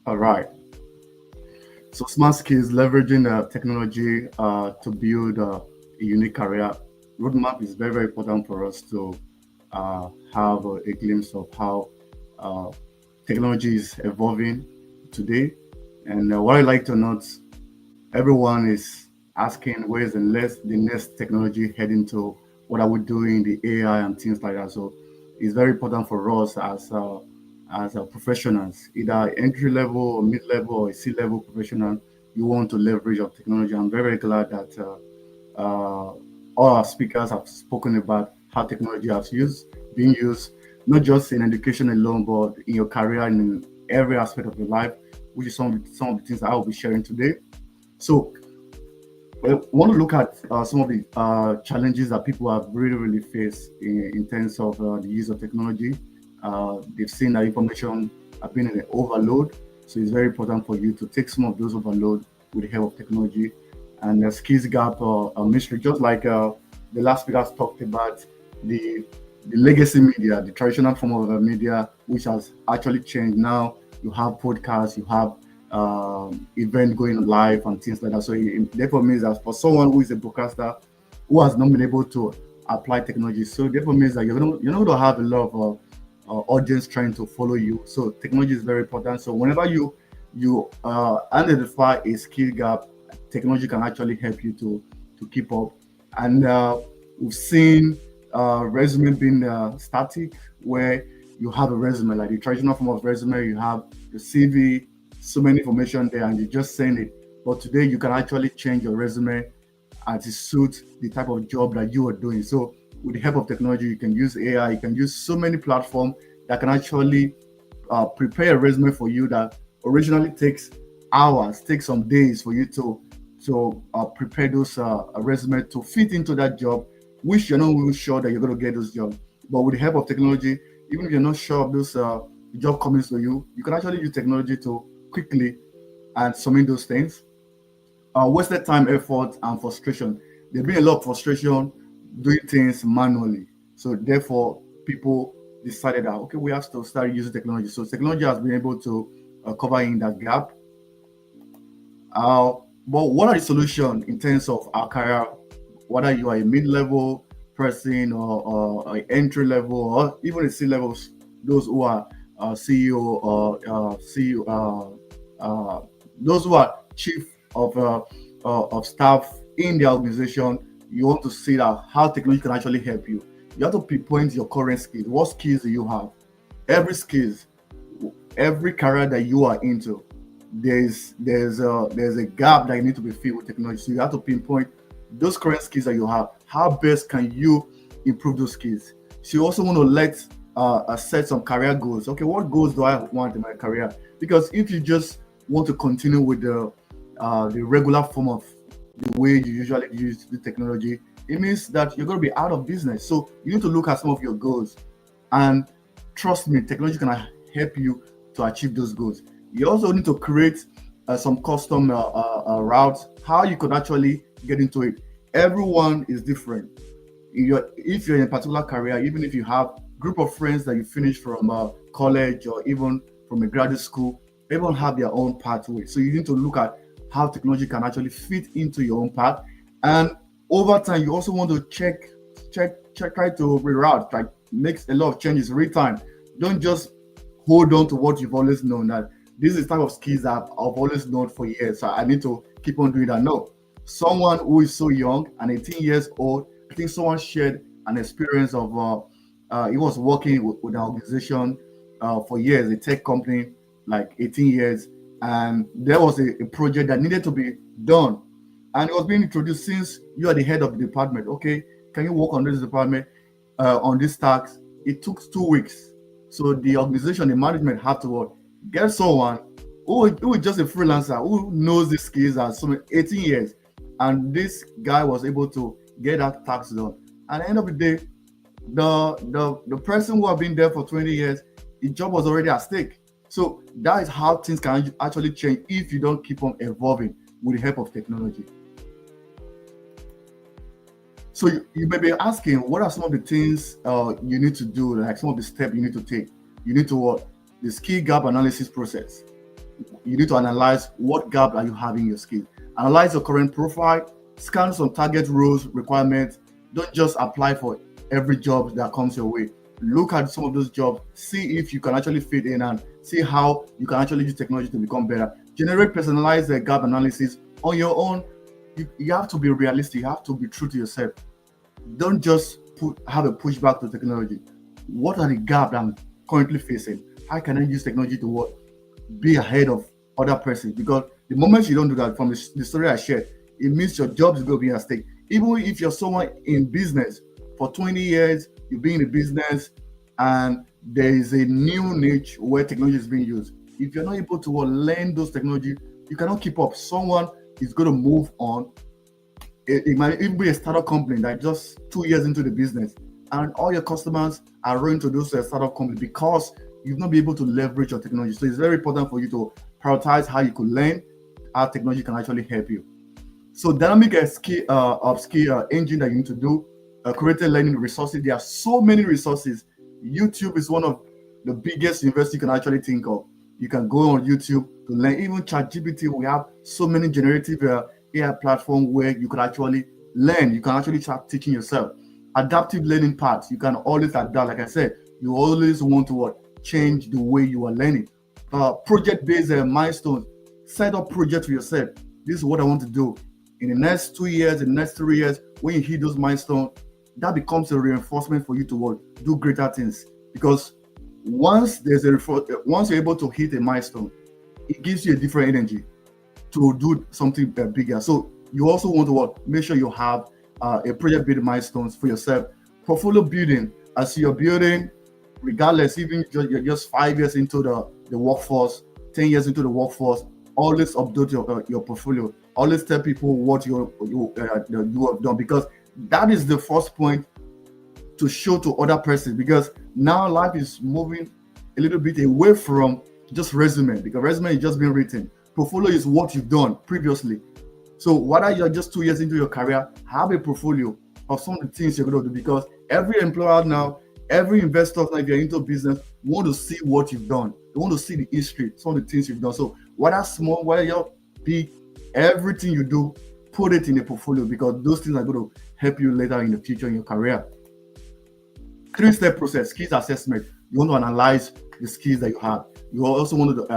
All right. So smart skills, leveraging technology to build a unique career roadmap is very, very important for us to have a glimpse of how uh, technology is evolving today. And what I like to note, everyone is asking where's the next technology heading to? What are we doing, the AI and things like that. So it's very important for us as professionals, either entry level or mid level or a C level professional. You want to leverage of technology. I'm very, very glad that all our speakers have spoken about how technology has being used, not just in education alone, but in your career and in every aspect of your life, which is some of the things I will be sharing today. So I want to look at some of the challenges that people have really, really faced in terms of the use of technology. They've seen that information have been in an overload, so it's very important for you to take some of those overload with the help of technology. And the skills gap mystery, just like the last speaker talked about the the legacy media, the traditional form of media, which has actually changed. Now you have podcasts, you have event going live and things like that. So it therefore means that for someone who is a broadcaster who has not been able to apply technology, so therefore means that you're not going to have a lot of audience trying to follow you. So technology is very important. So whenever you identify a skill gap, technology can actually help you to keep up. And we've seen resume being static, where you have a resume like the traditional form of resume. You have the CV, so many information there, and you just send it. But today you can actually change your resume and to suit the type of job that you are doing. So with the help of technology, you can use AI, you can use so many platforms that can actually prepare a resume for you that originally takes hours, takes some days for you to prepare those resume to fit into that job, which you're not really sure that you're going to get those jobs. But with the help of technology, even if you're not sure of those job coming to you, you can actually use technology to quickly and submit those things. Wasted time, effort, and frustration. There's been a lot of frustration doing things manually. So therefore, people decided that okay, we have to start using technology. So technology has been able to cover in that gap. Uh, but what are the solutions in terms of our career? Whether you are a mid-level person or entry level or even a C-level, those who are CEO or CEO, those who are chief of staff in the organization, you want to see that how technology can actually help you. You have to pinpoint your current skills. What skills do you have? Every skills, every career that you are into, there's a gap that you need to be filled with technology. So you have to pinpoint those current skills that you have. How best can you improve those skills? So you also want to set some career goals. Okay, what goals do I want in my career? Because if you just want to continue with the regular form of the way you usually use the technology, it means that you're going to be out of business. So you need to look at some of your goals, and trust me, technology can help you to achieve those goals. You also need to create some custom routes, how you could actually get into it. Everyone is different. If you're in a particular career, even if you have group of friends that you finished from college or even from a graduate school, everyone have their own pathway. So you need to look at how technology can actually fit into your own path. And over time, you also want to try to reroute, like make a lot of changes real time. Don't just hold on to what you've always known, that this is the type of skills that I've always known for years. So I need to keep on doing that. No. Someone who is so young and 18 years old, I think someone shared an experience of he was working with an organization for years, a tech company, like 18 years, and there was a project that needed to be done, and it was being introduced since you are the head of the department. Okay, can you work on this department on this task? It took 2 weeks. So the organization, the management had to get someone who is just a freelancer who knows the skills and so 18 years, and this guy was able to get that task done. At the end of the day, the person who have been there for 20 years, his job was already at stake. So that is how things can actually change if you don't keep on evolving with the help of technology. So you may be asking, what are some of the things you need to do, like some of the steps you need to take? You need to the skill gap analysis process. you need to analyze what gap are you having in your skills. Analyze your current profile, scan some target roles, requirements. Don't just apply for every job that comes your way. Look at some of those jobs, see if you can actually fit in and see how you can actually use technology to become better. Generate personalized gap analysis on your own. You have to be realistic, you have to be true to yourself. Don't just have a pushback to technology. What are the gaps I'm currently facing? How can I use technology to what? Be ahead of other persons, because the moment you don't do that, from the story I shared, it means your job is going to be at stake. Even if you're someone in business for 20 years, you've been in business, and there is a new niche where technology is being used. If you're not able to learn those technology, you cannot keep up. Someone is going to move on. It might even be a startup company that just 2 years into the business, and all your customers are running to those startup companies because you've not been able to leverage your technology. So it's very important for you to prioritize how you could learn, how technology can actually help you. So dynamic upskill engine that you need to do, created learning resources. There are so many resources. YouTube is one of the biggest university you can actually think of. You can go on YouTube to learn. Even ChatGPT, we have so many generative AI platform where you can actually learn. You can actually start teaching yourself. Adaptive learning paths. You can always adapt. Like I said, you always want to change the way you are learning. Project-based milestones. Set up projects for yourself. This is what I want to do in the next 2 years, in the next 3 years. When you hit those milestones, that becomes a reinforcement for you to do greater things. Because once once you're able to hit a milestone, it gives you a different energy to do something bigger. So you also want to make sure you have a project-based milestones for yourself. Portfolio building. As you're building, regardless, even you're just 5 years into the workforce, 10 years into the workforce, always update your portfolio. Always tell people what you have done, because that is the first point to show to other persons. Because now life is moving a little bit away from just resume, because resume is just being written. Portfolio is what you've done previously. So whether you're just 2 years into your career, have a portfolio of some of the things you're going to do, because every employer now, every investor, if you're into business, want to see what you've done. They want to see the history, some of the things you've done. So whether small, whether you're big, everything you do, put it in a portfolio, because those things are going to help you later in the future in your career. 3-step process, skills assessment. You want to analyze the skills that you have. You also want to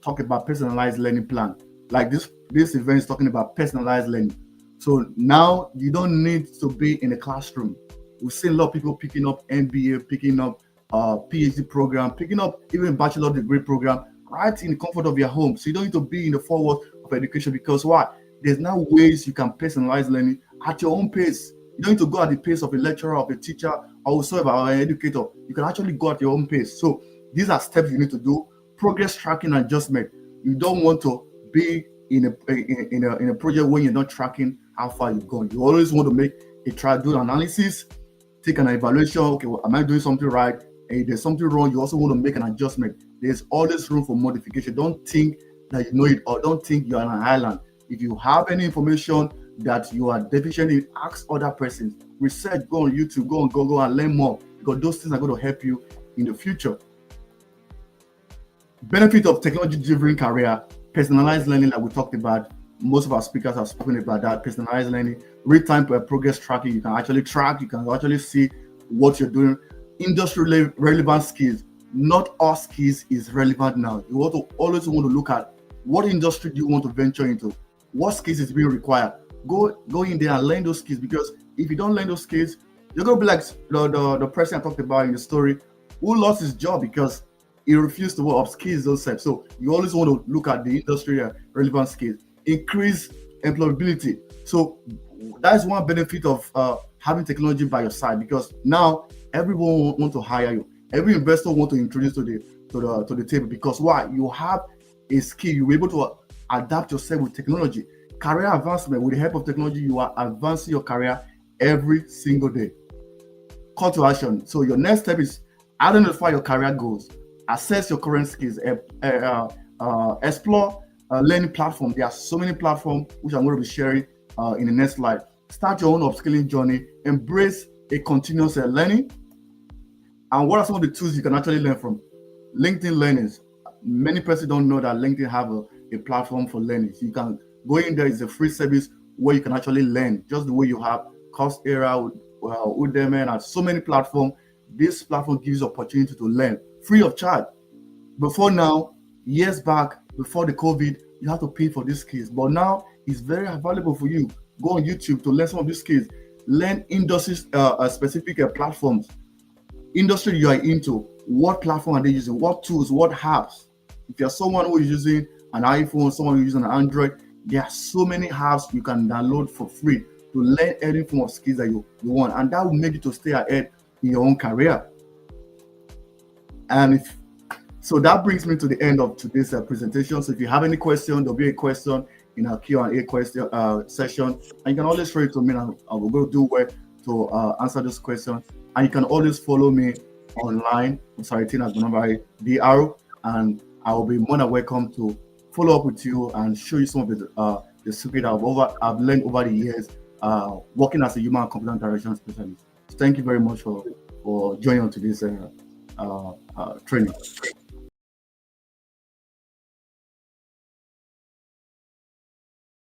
talk about personalized learning plan. Like this event is talking about personalized learning. So now you don't need to be in a classroom. We've seen a lot of people picking up MBA, picking up PhD program, picking up even bachelor degree program right in the comfort of your home. So you don't need to be in the forward of education, because why? There's now ways you can personalize learning at your own pace. You don't need to go at the pace of a lecturer, of a teacher, or whatsoever, or an educator. You can actually go at your own pace. So these are steps you need to do. Progress tracking and adjustment. You don't want to be in a project when you're not tracking how far you've gone. You always want to make do analysis, take an evaluation. Okay, well, am I doing something right? If there's something wrong, you also want to make an adjustment. There's always room for modification. Don't think that you know it, or don't think you're on an island. If you have any information that you are deficient in, ask other persons. Research, go on YouTube, go on Google and learn more, because those things are going to help you in the future. Benefit of technology-driven career, personalized learning, like we talked about. Most of our speakers have spoken about that. Personalized learning, real-time progress tracking. You can actually track, you can actually see what you're doing. Industry relevant skills. Not all skills is relevant now. You always want to look at what industry do you want to venture into, what skills is being required. Go in there and learn those skills, because if you don't learn those skills, you're gonna be like the person I talked about in the story who lost his job because he refused to upskill himself. So you always want to look at the industry relevant skills. Increase employability. So that's one benefit of having technology by your side, because now everyone want to hire you. Every investor want to introduce to the table, because why? You have a skill. You're able to adapt yourself with technology. Career advancement. With the help of technology, you are advancing your career every single day. Call to action. So your next step is identify your career goals, assess your current skills, explore learning platform. There are so many platforms which I'm going to be sharing in the next slide. Start your own upskilling journey. Embrace a continuous learning. And what are some of the tools you can actually learn from? LinkedIn learnings. Many persons don't know that LinkedIn have a platform for learning. So you can go in there. It's a free service where you can actually learn just the way you have Coursera, Udemy, and so many platforms. This platform gives you opportunity to learn free of charge. Before now, years back, before the COVID, you have to pay for these skills. But now it's very available for you. Go on YouTube to learn some of these skills. Learn industry specific platforms. Industry you are into. What platform are they using? What tools? What apps? If you're someone who is using an iPhone, someone who is using an Android, there are so many apps you can download for free to learn any form of skills that you want. And that will make you to stay ahead in your own career. And so that brings me to the end of today's presentation. So if you have any question, there'll be a question in our Q&A question session, and you can always throw it to me, and I will go do work to answer this question. And you can always follow me online, Osaretin Agbonavbare, DR, and I will be more than welcome to follow up with you and show you some of the secret I've learned over the years working as a human computer interaction specialist. So thank you very much for joining on today's training.